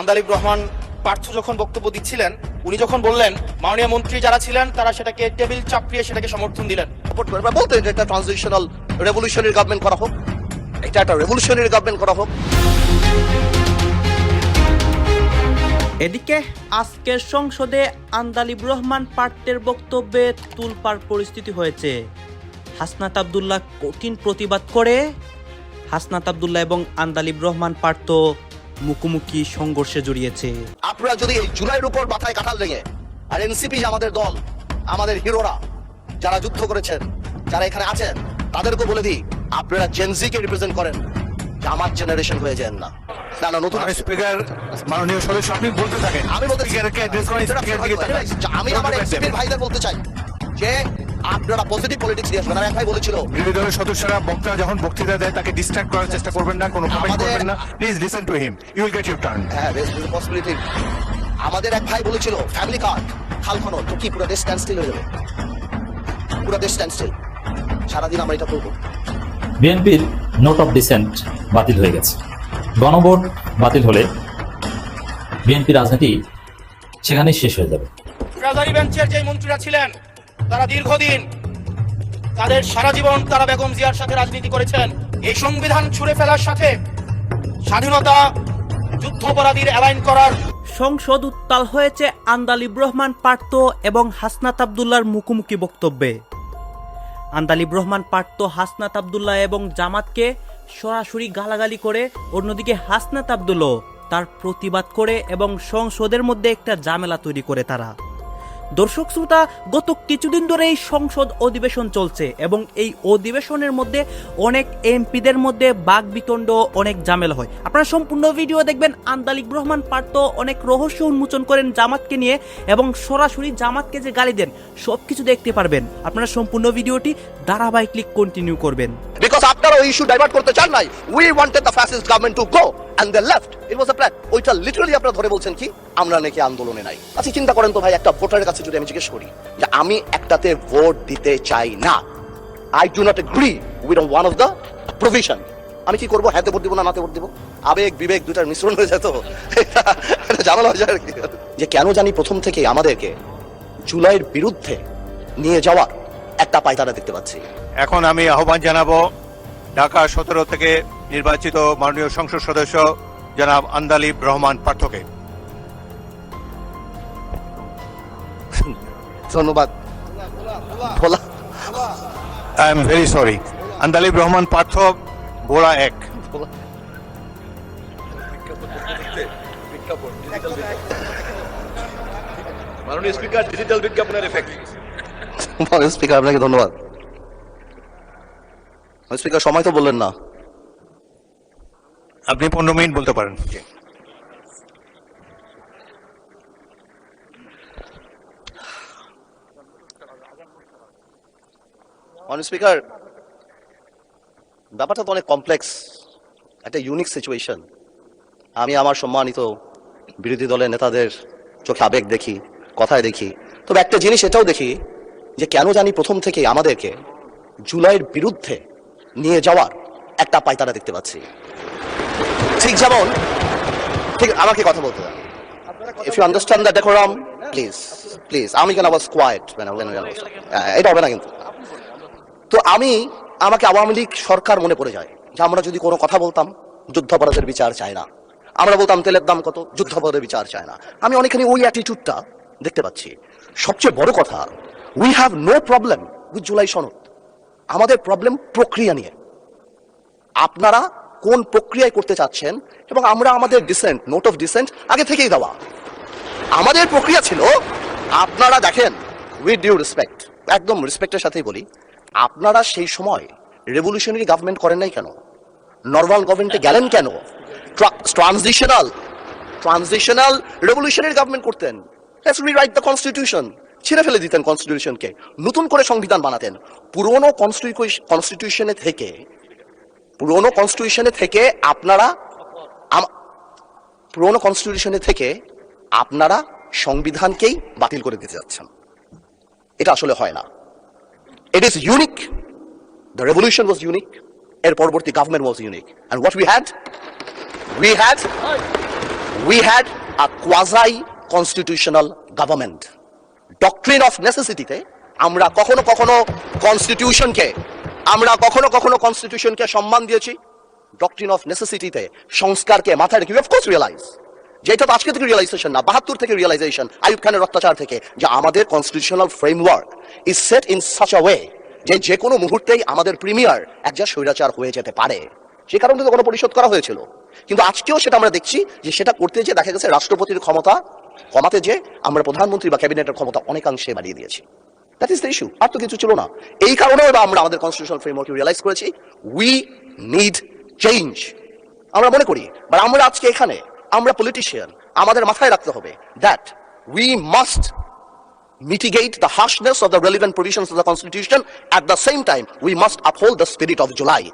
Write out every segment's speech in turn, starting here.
আন্দালিব রহমান পার্থ যখন বক্তব্য দিচ্ছিলেন, উনি যখন বললেন মাননীয় মন্ত্রী যারা ছিলেন তারা সেটাকে টেবিল চাপড়িয়ে সেটাকে সমর্থন দিলেন। বলতে একটা ট্রানজিশনাল রেভলিউশনারি গভর্নমেন্ট করা হোক, এটা একটা রেভলিউশনারি গভর্নমেন্ট করা হোক। এদিকে আজকের সংসদে আন্দালিব রহমান পার্থের বক্তব্যে তুলপাড় পরিস্থিতি হয়েছে। হাসনাত আব্দুল্লাহ কঠিন প্রতিবাদ করে হাসনাত আব্দুল্লাহ এবং আন্দালিব রহমান পার্থ মুখোমুখি সংঘর্ষে জড়িয়েছে। আপনারা যদি এই জুলাইয়ের উপর মাথায় কাঁঠাল লেগে, আর এনসিপি আমাদের দল, আমাদের হিরোরা যারা যুদ্ধ করেছেন, যারা এখানে আছেন, তাদেরকে বলে দিই আপনারা জেনজিকে রিপ্রেজেন্ট করেন, জামাত জেনারেশন হয়ে যান না। না না, নতুন স্পিকার মাননীয় সদস্য আপনি বলতে থাকেন। আমি বলতে স্পিকারকে অ্যাড্রেস করেন, স্পিকার দিকে তাকান। আমি আমার এনসিপির ভাইদের বলতে চাই যে আপনারা পজিটিভ পলিটিক্স দিয়ে আসবেন। আর এক ভাই বলেছিল বিরোধী দলের সদস্যরা বক্তা যখন বক্তৃতা দেয় তাকে ডিস্ট্রাক্ট করার চেষ্টা করবেন না, কোনো কমেন্ট করবেন না। Please listen to him, you will get your turn. হ্যাঁ, পসিবিলিটি। আমাদের এক ভাই বলেছিল ফ্যামিলি কার্ড খাল খনন তো কি পুরো দেশ স্ট্যান্ড স্টিল হয়ে যাবে, পুরো দেশ স্ট্যান্ড স্টিল। সারাদিন আমরা এটা করবো। বিএনপির নোট অফ ডিসেন্ট বাতিল হয়ে গেছে। গণভোট বাতিল হলে বিএনপি রাজনীতি সেখানেই শেষ হয়ে যাবে। ট্রেজারি বেঞ্চের যে মন্ত্রীরা ছিলেন তারা দীর্ঘদিন, তাদের সারা জীবন তারা বেগম জিয়ার সাথে রাজনীতি করেছেন। এই সংবিধান ছুঁড়ে ফেলার সাথে স্বাধীনতা যুদ্ধাপরাধীর অ্যালাইন করার সংসদ উত্তাল হয়েছে আন্দালিব রহমান পার্থ এবং হাসনাত আব্দুল্লাহর মুখোমুখি বক্তব্যে। আন্দালিব রহমান পার্থ হাসনাত আব্দুল্লাহ এবং জামাতকে সরাসরি গালাগালি করে, অন্যদিকে হাসনাত আব্দুল্লাহ তার প্রতিবাদ করে এবং সংসদের মধ্যে একটা ঝামেলা তৈরি করে তারা। দর্শক শ্রোতা, গত কিছুদিন ধরে এই সংসদ অধিবেশন চলছে এবং এই অধিবেশনের মধ্যে অনেক এমপিদের মধ্যে বাকবিতণ্ড, অনেক ঝামেলা হয়। আপনারা সম্পূর্ণ ভিডিও দেখবেন। আন্দালিব রহমান পার্থ অনেক রহস্য উন্মোচন করেন জামাতকে নিয়ে এবং সরাসরি জামাতকে যে গালি দেন সবকিছু দেখতে পারবেন। আপনারা সম্পূর্ণ ভিডিওটি ধারাবাহিক কন্টিনিউ করবেন। বিকজ আপনারা ওই ইস্যু ডাইভার্ট করতে চান নাই। We wanted the fascist government to go and they left. It was a plan. ওইটা লিটারালি আপনারা ধরে বলছেন কি আমরা নাকি আন্দোলনে নাই। আচ্ছা চিন্তা করেন তো ভাই, একটা ভোটারের কাছে যদি আমি জিজ্ঞেস করি যে আমি একটাতে ভোট দিতে চাই না, I do not agree with one of the provision, আমি কি করবো? হ্যাঁতে ভোট দিব না নাতে ভোট দিব? আবেগ বিবেক দুটার মিশ্রণ হয়ে যায়, তো এটা ঝামেলা হয়ে যায় আর কি। যে কেন জানি প্রথম থেকে আমাদেরকে জুলাইয়ের বিরুদ্ধে নিয়ে যাওয়ার একটা পায়তারা দেখতে পাচ্ছি। এখন আমি আহ্বান জানাবো ঢাকা 17 থেকে নির্বাচিত মাননীয় সংসদ সদস্য জনাব আন্দালিব রহমান পার্থকে। ধন্যবাদ। I am very sorry. Andalib Rahman Partho, Bhola 1। মাননীয় স্পিকার, ডিজিটাল বিজ্ঞাপনের এফেক্ট। স্পিকার আপনাকে ধন্যবাদ। স্পিকার সময় তো বললেন না। আপনি 15 মিনিট বলতে পারেন। স্পিকার, ব্যাপারটা তো অনেক কমপ্লেক্স, একটা ইউনিক সিচুয়েশন। আমি আমার সম্মানিত বিরোধী দলের নেতাদের চোখে আবেগ দেখি, কথায় দেখি, তবে একটা জিনিস এটাও দেখি যে কেন জানি প্রথম থেকে আমাদেরকে জুলাইয়ের বিরুদ্ধে নিয়ে যাওয়ার একটা পায়তারা দেখতে পাচ্ছি। ঠিক যেমন, ঠিক আমাকে কথা বলতে দেন। If you understand the decorum, please. আমি কেন was quiet when I was এটা হবে না কিন্তু। তো আমাকে আওয়ামী লীগ সরকার মনে পড়ে যায় যে আমরা যদি কোনো কথা বলতাম যুদ্ধাপরাধের বিচার চায় না, আমরা বলতাম তেলের দাম কত, যুদ্ধাপরাধের বিচার চায় না। আমি অনেকখানি ওই অ্যাটিটিউডটা দেখতে পাচ্ছি। সবচেয়ে বড় কথা, we have no problem with July সনদ। আমাদের প্রবলেম প্রক্রিয়া নিয়ে। আপনারা কোন প্রক্রিয়ায় করতে চাচ্ছেন এবং আমরা আমাদের ডিসেন্ট, নোট অফ ডিসেন্ট আগে থেকেই দেওয়া। আমাদের প্রক্রিয়া ছিল, আপনারা দেখেন, উইথ ডিউ রেসপেক্ট, একদম রেসপেক্টের সাথেই বলি, আপনারা সেই সময় রেভলিউশনারি গভর্নমেন্ট করেন নাই কেন? নর্মাল গভর্নমেন্টে গেলেন কেন? ট্রানজিশনাল রেভলিউশনারি গভর্নমেন্ট করতেন। Let's rewrite the constitution. ছিঁড়ে ফেলে দিতেন কনস্টিটিউশনকে, নতুন করে সংবিধান বানাতেন। পুরনো কনস্টিটিউশনে থেকে আপনারা সংবিধানকেই বাতিল করে দিতে যাচ্ছেন। এটা আসলে হয় না। It is unique. The revolution was unique. এর পরবর্তী government was unique. And what we had we had a quasi-constitutional government. Doctrine of necessity তে আমরা কখনো কখনো কনস্টিটিউশনকে সম্মান দিয়েছি। ডক্ট্রিন অফ নেসেসিটিতে সংস্কারকে মাথায় রেখে অফ কোর্স রিয়েলাইজ, যেটা তো আজকে থেকে রিয়েলাইজেশন না, 72 থেকে রিয়েলাইজেশন, আইয়ুব খানের অত্যাচার থেকে, যে আমাদের constitutional framework is set in such a way যে কোনো মুহূর্তেই আমাদের প্রিমিয়ার একজন স্বৈরাচার হয়ে যেতে পারে। সে কারণে তো কোনো পরিশোধ করা হয়েছিল, কিন্তু আজকেও সেটা আমরা দেখছি যে সেটা করতে যে দেখা গেছে রাষ্ট্রপতির ক্ষমতা কমাতে যে আমরা প্রধানমন্ত্রী বা ক্যাবিনেটের ক্ষমতা অনেকাংশে বাড়িয়ে দিয়েছি। দ্যাট ইজ দ্য ইস্যু, আর তো কিছু ছিল না। এই কারণেও আমরা আমাদের কনস্টিটিউশনাল ফ্রেমওয়ার্কে রিয়েলাইজ করেছি উই নিড চেঞ্জ। আমরা মনে করি, বাট আমরা আজকে এখানে আমরা পলিটিশিয়ান, আমাদের মাথায় রাখতে হবে that we must mitigate the harshness of the relevant provisions of the constitution. At the same time, we must uphold the spirit of July.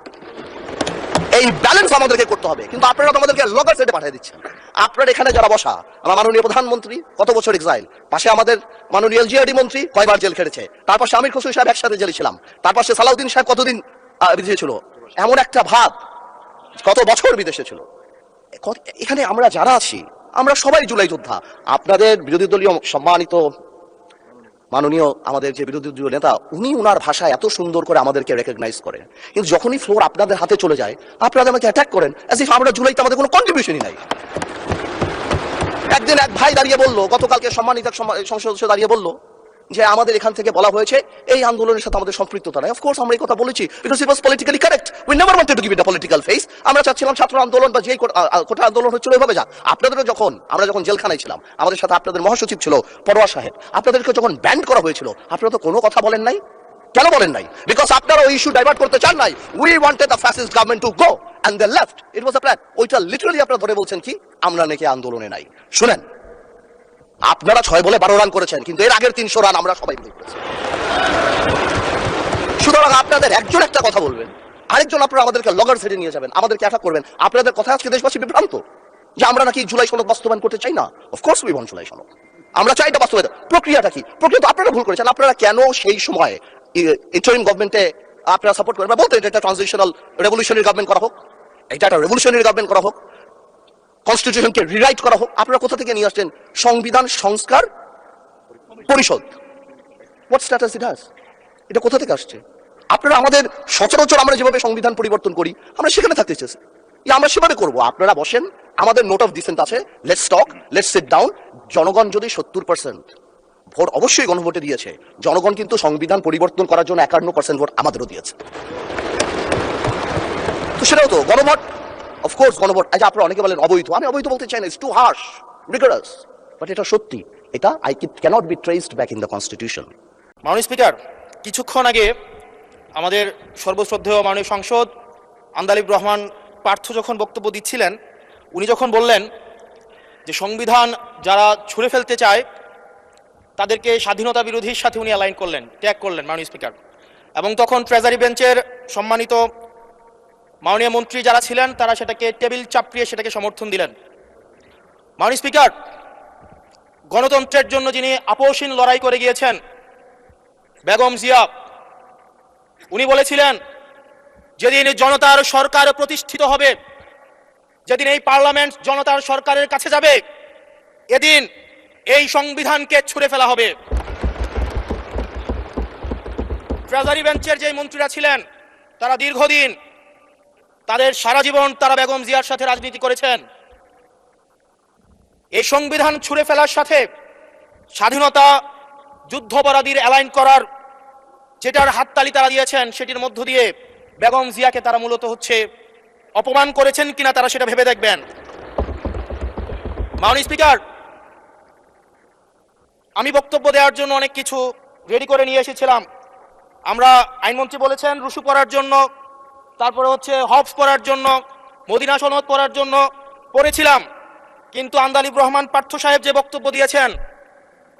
এই ব্যালেন্স আমাদেরকে করতে হবে। কিন্তু আপনারা তো আমাদেরকে লগর সেটে পাঠিয়ে দিচ্ছেন। আপনারা এখানে যারা বসা, আমার মাননীয় প্রধানমন্ত্রী কত বছর এক্সাইল, পাশে আমাদের মাননীয় এলজিআরডি মন্ত্রী কয়বার জেল খেটেছে, তার পাশে আমির খসরু সাহেব একসাথে জেলে ছিলাম, তার পাশে সালাউদ্দিন সাহেব কতদিন বিদেশে ছিল, এমন একটা ভাব কত বছর বিদেশে ছিল। এখানে আমরা যারা আছি আমরা সবাই জুলাই যোদ্ধা। আপনাদের বিরোধী দলীয় সম্মানিত মাননীয় আমাদের যে বিরোধী দলীয় নেতা, উনি উনার ভাষায় এত সুন্দর করে আমাদেরকে রেকগনাইজ করেন, কিন্তু যখনই ফ্লোর আপনাদের হাতে চলে যায় আপনারা আমাকে অ্যাটাক করেন অ্যাজ ইফ আমরা জুলাইতে আমাদের কোনো কন্ট্রিবিউশনই নাই। একদিন এক ভাই দাঁড়িয়ে বললো, গতকালকে সম্মানিত সংসদ সদস্য দাঁড়িয়ে বললো যে আমাদের এখান থেকে বলা হয়েছে এই আন্দোলনের সাথে আমাদের সম্পৃক্ততা নাই। অফকোর্স আমরা এই কথা বলেছি, because it was politically correct. We never wanted to give it a political face. আমরা চাচ্ছিলাম ছাত্র আন্দোলন বা যেই কোটা আন্দোলন হচ্ছিল এভাবে যাক। আপনাদেরও আমরা যখন জেলখানায় ছিলাম, আমাদের সাথে আপনাদের মহাসচিব ছিল পরোয়া সাহেব, আপনাদেরকে যখন ব্যান্ড করা হয়েছিল আপনারা তো কোনো কথা বলেন নাই। কেন বলেন নাই? বিকজ আপনারা ওই ইস্যু ডাইভার্ট করতে চান নাই। We wanted the fascist government to go and they left. It was a plan. ওইটা লিটারালি আপনারা ধরে বলছেন কি আমরা নাকি আন্দোলনে নাই। শুনেন, আপনারা 6 বলে 12 রান করেছেন, কিন্তু এর আগের 300 রান আমরা সবাই মিলে করেছি। সুতরাং আপনাদের একজন একটা কথা বলবেন, আরেকজন আপনারা আমাদেরকে লগর সেটে নিয়ে যাবেন, আমাদেরকে অ্যাটাক করবেন। আপনাদের কথা আজকে দেশবাসী বিভ্রান্ত যে আমরা নাকি জুলাই সনদ বাস্তবায়ন করতে চাই না। অফকোর্স উই ওয়ান্ট জুলাই সনদ, আমরা চাই এটা বাস্তবায়ন। প্রক্রিয়াটা কি? প্রক্রিয়া তো আপনারা ভুল করেছেন। আপনারা কেন সেই সময় ইন্টারিম গভর্নমেন্টে আপনারা সাপোর্ট করেন বা বলতেন এটা ট্রানজিশনাল রেভলিউশনারি গভর্নমেন্ট করা হোক, এটা একটা রেভলিউশনারি গভর্নমেন্ট করা হোক, কনস্টিটিউশনকে রিরাইট করা হোক। আপনারা কোথা থেকে নিয়ে আসছেন সংবিধান সংস্কার পরিষদ? What status it has? এটা কোথা থেকে আসছে? আপনারা আমাদের সচরাচর আমরা যেভাবে সংবিধান পরিবর্তন করি আমরা সেখানে থাকতে চেয়েছি, আমরা সেভাবে করবো। আপনারা বসেন, আমাদের নোট অফ ডিসেন্ট আছে, let's talk, let's sit down. জনগণ যদি 70% ভোট অবশ্যই গণভোটে দিয়েছে, জনগণ কিন্তু সংবিধান পরিবর্তন করার জন্য 51% ভোট আমাদেরও দিয়েছে। তো সেটাও তো গণভোট, অফকোর্স গণভোট। আচ্ছা, আপনারা অনেকে বলেন অবৈধ, আমি অবৈধ বলতে চাই না, it's too harsh, rigorous, but এটা সত্যি। এটা can't be traced back in the constitution. মাননীয় স্পিকার, কিছুক্ষণ আগে আমাদের সর্বশ্রদ্ধেয় মাননীয় সাংসদ আন্দালিব রহমান পার্থ যখন বক্তব্য দিচ্ছিলেন, উনি যখন বললেন যে সংবিধান যারা ছুঁড়ে ফেলতে চায় তাদেরকে স্বাধীনতা বিরোধীর সাথে উনি অ্যালাইন করলেন, ট্যাগ করলেন মাননীয় স্পিকার। এবং তখন ট্রেজারি বেঞ্চের সম্মানিত মাননীয় মন্ত্রী যারা ছিলেন তারা সেটাকে টেবিল চাপড়িয়ে সেটাকে সমর্থন দিলেন। মাননীয় স্পিকার, গণতন্ত্রের জন্য যিনি আপোষহীন লড়াই করে গিয়েছেন বেগম জিয়া, উনি বলেছিলেন যেদিন জনতার সরকার প্রতিষ্ঠিত হবে, যেদিন এই পার্লামেন্ট জনতার সরকারের কাছে যাবে, এদিন এই সংবিধানকে ছুঁড়ে ফেলা হবে। ট্রেজারি বেঞ্চের যে মন্ত্রীরা ছিলেন তারা দীর্ঘদিন, তাদের সারা জীবন তারা বেগম জিয়ার সাথে রাজনীতি করেছেন। এই সংবিধান ছুঁড়ে ফেলার সাথে স্বাধীনতা যুদ্ধাপরাধীর অ্যালাইন করার যেটার হাততালি তারা দিয়েছেন, সেটির মধ্য দিয়ে বেগম জিয়াকে তারা মূলত অপমান করেছেন কিনা তারা সেটা ভেবে দেখবেন। মাননীয় স্পিকার, আমি বক্তব্য দেওয়ার জন্য অনেক কিছু রেডি করে নিয়ে এসেছিলাম। আমরা আইনমন্ত্রী বলেছেন রুশু পড়ার জন্য, তারপরে হবস পড়ার জন্য, মদিনা সনদ পড়ার জন্য পড়েছিলাম। কিন্তু আন্দালিব রহমান পার্থ সাহেব যে বক্তব্য দিয়েছেন,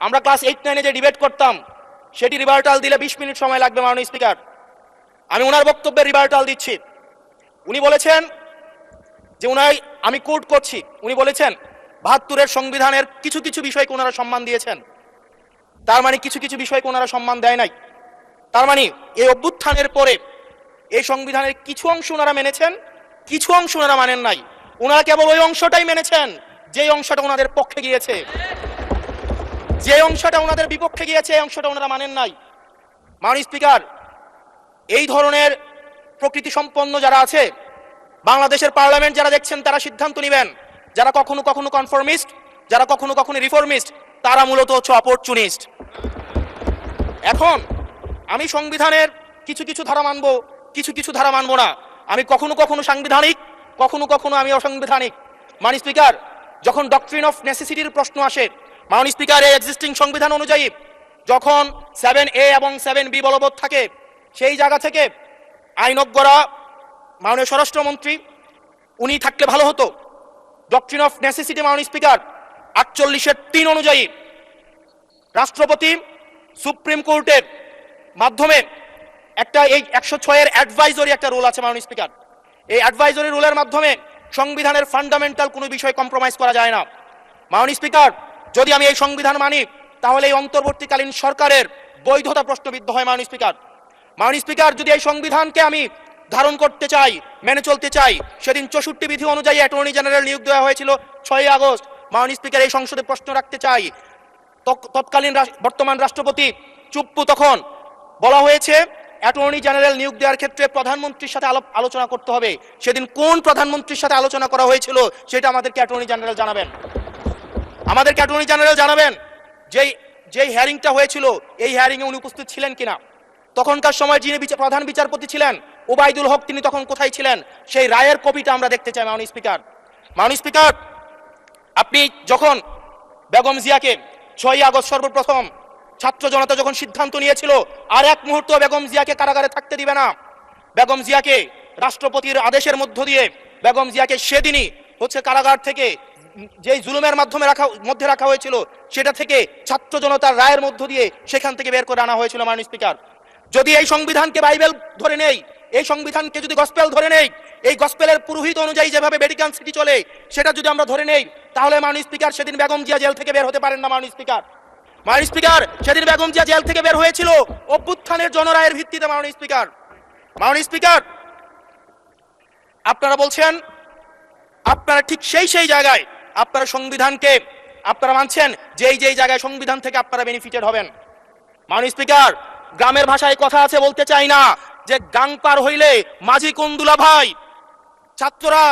আমরা ক্লাস 8-9 যে ডিবেট করতাম সেটি রিভার্টাল দিলে 20 মিনিট সময় লাগবে। মাননীয় স্পিকার, আমি ওনার বক্তব্যের রিভার্টাল দিচ্ছি। উনি বলেছেন যে আমি কোট করছি, উনি বলেছেন 72-এর সংবিধানের কিছু কিছু বিষয়কে ওনারা সম্মান দিয়েছেন। তার মানে কিছু কিছু বিষয়কে ওনারা সম্মান দেয় নাই। তার মানে এই অভ্যুত্থানের পরে এই সংবিধানের কিছু অংশ ওনারা মেনেছেন, কিছু অংশ ওনারা মানেন নাই। ওনারা কেবল ওই অংশটাই মেনেছেন যে অংশটা ওনাদের পক্ষে গিয়েছে, যে অংশটা ওনাদের বিপক্ষে গিয়েছে এই অংশটা ওনারা মানেন নাই। মাননীয় স্পিকার, এই ধরনের প্রকৃতি সম্পন্ন যারা আছে বাংলাদেশের পার্লামেন্ট, যারা দেখছেন তারা সিদ্ধান্ত নেবেন, যারা কখনো কখনো কনফর্মিস্ট, যারা কখনো কখনো রিফর্মিস্ট, তারা মূলত হচ্ছে অপরচুনিস্ট। এখন আমি সংবিধানের কিছু কিছু ধারা মানবো, কিছু কিছু ধারা মানবো না। আমি কখনো কখনো সাংবিধানিক, কখনো কখনো আমি অসাংবিধানিক। মাননীয় স্পিকার, যখন ডক্ট্রিন অফ নেসেসিটির প্রশ্ন আসে, মাননীয় স্পিকার, এই এক্সিস্টিং সংবিধান অনুযায়ী যখন 7A এবং 7B বলবৎ থাকে, সেই জায়গা থেকে আইনজ্ঞরা, মাননীয় স্বরাষ্ট্রমন্ত্রী উনি থাকলে ভালো হতো। ডক্ট্রিন অফ নেসেসিটি মাননীয় স্পিকার 48(3) অনুযায়ী রাষ্ট্রপতি সুপ্রিম কোর্টের মাধ্যমে একটা, এই 106 অ্যাডভাইজরি একটা রুল আছে মাননীয় স্পিকার, এই অ্যাডভাইজরি রুলের মাধ্যমে সংবিধানের ফান্ডামেন্টাল কোনো বিষয় কম্প্রোমাইজ করা যায় না। মাননীয় স্পিকার, যদি আমি এই সংবিধান মানি তাহলে এই অন্তর্বর্তীকালীন সরকারের বৈধতা প্রশ্নবিদ্ধ হয়। মাননীয় স্পিকার, মাননীয় স্পিকার, যদি এই সংবিধানকে আমি ধারণ করতে চাই, মেনে চলতে চাই, সেদিন 64 বিধি অনুযায়ী অ্যাটর্নি জেনারেল নিয়োগ দেওয়া হয়েছিল 6 আগস্ট। মাননীয় স্পিকার, এই সংসদে প্রশ্ন রাখতে চাই, তৎকালীন বর্তমান রাষ্ট্রপতি চুপ্পু, তখন বলা হয়েছে অ্যাটর্নি জেনারেল নিয়োগ দেওয়ার ক্ষেত্রে প্রধানমন্ত্রীর সাথে আলোচনা করতে হবে। সেদিন কোন প্রধানমন্ত্রীর সাথে আলোচনা করা হয়েছিল সেটা আমাদেরকে অ্যাটর্নি জেনারেল জানাবেন, আমাদেরকে অ্যাটর্নি জেনারেল জানাবেন। যেই হিয়ারিংটা হয়েছিল এই হিয়ারিং এ উনি উপস্থিত ছিলেন কিনা, তখনকার সময় যিনি প্রধান বিচারপতি ছিলেন ওবায়দুল হক, তিনি তখন কোথায় ছিলেন, সেই রায়ের কপিটা আমরা দেখতে চাই। মাননীয় স্পিকার, মাননীয় স্পিকার, আপনি যখন বেগম জিয়াকে 6 আগস্ট সর্বপ্রথম ছাত্র জনতা যখন সিদ্ধান্ত নিয়েছিল আর এক মুহূর্ত বেগম জিয়াকে কারাগারে থাকতে দিবে না, বেগম জিয়াকে রাষ্ট্রপতির আদেশের মধ্য দিয়ে বেগম জিয়াকে সেদিনই হচ্ছে কারাগার থেকে যেই জুলুমের মধ্যে রাখা হয়েছিল সেটা থেকে ছাত্র জনতার রায়ের মধ্য দিয়ে সেখান থেকে বের করে আনা হয়েছিল। মাননীয় স্পিকার, যদি এই সংবিধানকে বাইবেল ধরে নেই, এই সংবিধানকে যদি গসপেল ধরে নেই, এই গসপেলের পুরোহিত অনুযায়ী যেভাবে ভ্যাটিকান সিটি চলে সেটা যদি আমরা ধরে নেই, তাহলে মাননীয় স্পিকার সেদিন বেগম জিয়া জেল থেকে বের হতে পারেন না। মাননীয় স্পিকার, মাননীয় স্পিকার, সেদিন বেগম জিয়া জেল থেকে বের হয়েছিল অভ্যুত্থানের জনরায়ের ভিত্তিতে। মাননীয় স্পিকার, মাননীয় স্পিকার, আপনারা বলছেন আপনারা ঠিক সেই জায়গায় আপনারা সংবিধানকে আপনারা মানছেন যেই জায়গায় সংবিধান থেকে আপনারা বেনিফিটেড হবেন। মাননীয় স্পিকার, গ্রামের ভাষায় কথা আছে, বলতে চাই না, যে গাং পার হইলে মাঝি কুন্দুলা ভাই। ছাত্ররা,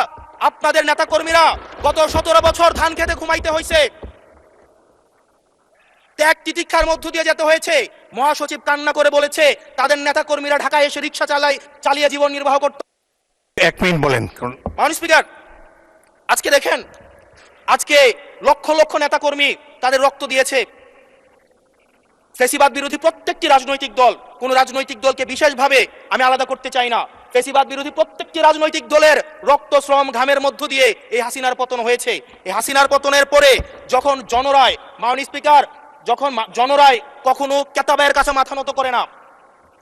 আপনাদের নেতা কর্মীরা গত 17 বছর ধান খেতে ঘুমাইতে হয়েছে, ত্যাগ তিতিক্ষার মধ্য দিয়ে যেতে হয়েছে। মহাসচিব কান্না করে বলেছে তাদের নেতা কর্মীরা ঢাকায় এসে রিক্সা চালিয়ে জীবন নির্বাহ করত। 1 মিনিট বলেন। মাননীয় স্পিকার, আজকে দেখেন, আজকে লক্ষ লক্ষ নেতা কর্মী তাদের রক্ত দিয়েছে। ফ্যাসিবাদ বিরোধী প্রত্যেকটি রাজনৈতিক দল, কোন রাজনৈতিক দলকে বিশেষভাবে আমি আলাদা করতে চাই না, ফ্যাসিবাদ বিরোধী প্রত্যেকটি রাজনৈতিক দলের রক্ত, শ্রম, ঘামের মধ্য দিয়ে এই হাসিনার পতন হয়েছে। এই হাসিনার পতনের পরে যখন জনরায়, মাননীয় স্পিকার, যখন জনরায় কখনো কেতাবের কাছে মাথা নত করে না।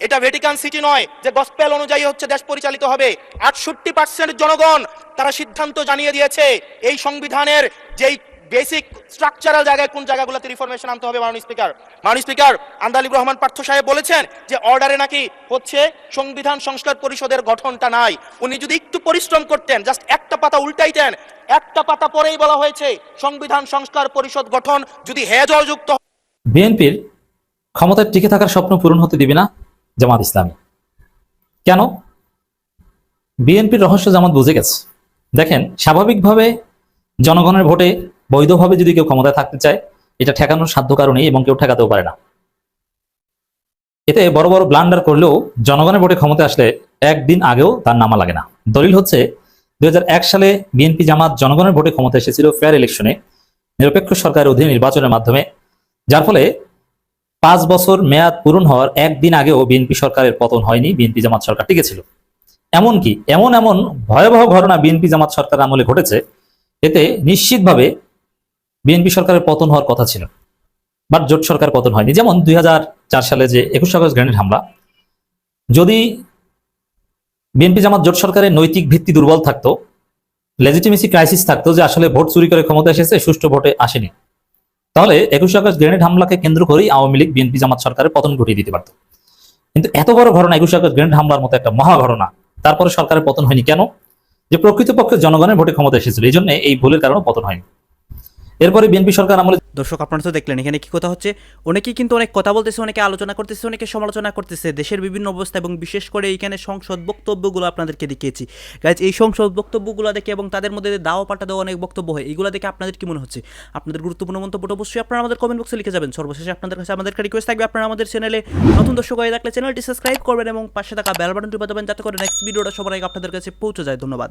এটা ভ্যাটিকান সিটি নয় যে গসপেল অনুযায়ী হচ্ছে দেশ পরিচালিত হবে। 68% জনগণ তারা সিদ্ধান্ত জানিয়ে দিয়েছে এই সংবিধানের যেই বেসিক স্ট্রাকচারাল জায়গায় কোন জায়গাগুলোতে রিফরমেশন আনতে হবে। মাননীয় স্পিকার, মাননীয় স্পিকার, আন্দালিব রহমান পার্থ সাহেব বলেছেন যে অর্ডারে নাকি হচ্ছে সংবিধান সংস্কার পরিষদের গঠনটা নাই। উনি যদি একটু পরিশ্রম করতেন, জাস্ট একটা পাতা উল্টাইতেন, একটা পাতা পরেই বলা হয়েছে সংবিধান সংস্কার পরিষদ গঠন যদি হেজযুক্ত। বিএনপির ক্ষমতায় টিকে থাকার স্বপ্ন পূরণ হতে দিবে না জামাত ইসলামী। কেন? বিএনপির রহস্য জামাত বুঝে গেছে। দেখেন, স্বাভাবিকভাবে জনগণের ভোটে বৈধভাবে যদি কেউ ক্ষমতায় থাকতে চায়, এটা ঠেকানোর সাধ্য কারণেই, এবং কেউ ঠেকাতেও পারে না। এতে বড় বড় ব্লান্ডার করলেও জনগণের ভোটে ক্ষমতায় আসলে একদিন আগেও তার নামা লাগে না। দলিল হচ্ছে 2001 সালে বিএনপি জামাত জনগণের ভোটে ক্ষমতা এসেছিল ফেয়ার ইলেকশনে, নিরপেক্ষ সরকারের অধীনে নির্বাচনের মাধ্যমে, যার ফলে 5 বছর মেয়াদ পূরণ হওয়ার একদিন আগেও বিএনপি সরকারের পতন হয়নি, বিএনপি জামাত সরকার টিকেছিল। এমনকি এমন ভয়াবহ ঘটনা বিএনপি জামাত সরকার আমলে ঘটেছে, এতে নিশ্চিতভাবে বিএনপি সরকারের পতন হওয়ার কথা ছিল, বাট জোট সরকার পতন হয়নি। যেমন 2004 সালে যে 21 আগস্ট গ্রেনেড হামলা, যদি বিএনপি জামাত জোট সরকারের নৈতিক ভিত্তি দুর্বল থাকতো, লেজিটিমেসি ক্রাইসিস থাকতো, যে আসলে ভোট চুরি করে ক্ষমতা এসেছে, সুষ্ঠু ভোটে আসেনি, তাহলে 21 আগস্ট গ্রেনেড হামলাকে কেন্দ্র করেই আওয়ামী লীগ বিএনপি জামাত সরকারের পতন ঘটিয়ে দিতে পারত। কিন্তু এত বড় ঘটনা, 21 আগস্ট গ্রেনেড হামলার মতো একটা মহা ঘটনা, তারপরে সরকারের পতন হয়নি কেন? যে প্রকৃতপক্ষে জনগণের ভোটে ক্ষমতা এসেছিল, এই জন্য এই ভুলের কারণে পতন হয়নি। এরপরে বিএনপি সরকার আমলে দর্শক আপনারা তো দেখলেন এখানে কি কথা হচ্ছে, অনেকেই কিন্তু অনেক কথা বলতেছে, অনেকে আলোচনা করতেছে, অনেকে সমালোচনা করতেছে দেশের বিভিন্ন অবস্থা, এবং বিশেষ করে এইখানে সংসদ বক্তব্যগুলো আপনাদেরকে দেখিয়েছি গাইজ। এই সংসদ বক্তব্যগুলো দেখে এবং তাদের মধ্যে দাওয়া পাল্টা দেওয়া অনেক বক্তব্য হয়, এইগুলো দেখে আপনাদের কি মনে হচ্ছে? আপনাদের গুরুত্বপূর্ণ মন্তব্যটা অবশ্যই আপনারা আমাদের কমেন্ট বক্সে লিখে যাবেন। সর্বশেষে আপনাদের কাছে আমাদের রিকোয়েস্ট থাকবে, আপনারা আমাদের চ্যানেলে নতুন দর্শক হয়ে থাকলে চ্যানেলটি সাবস্ক্রাইব করবেন এবং পাশে থাকা বেল বাটনটি বাজাবেন, যাতে করে নেক্সট ভিডিওটা সবার আগে আপনাদের কাছে পৌঁছে যায়। ধন্যবাদ।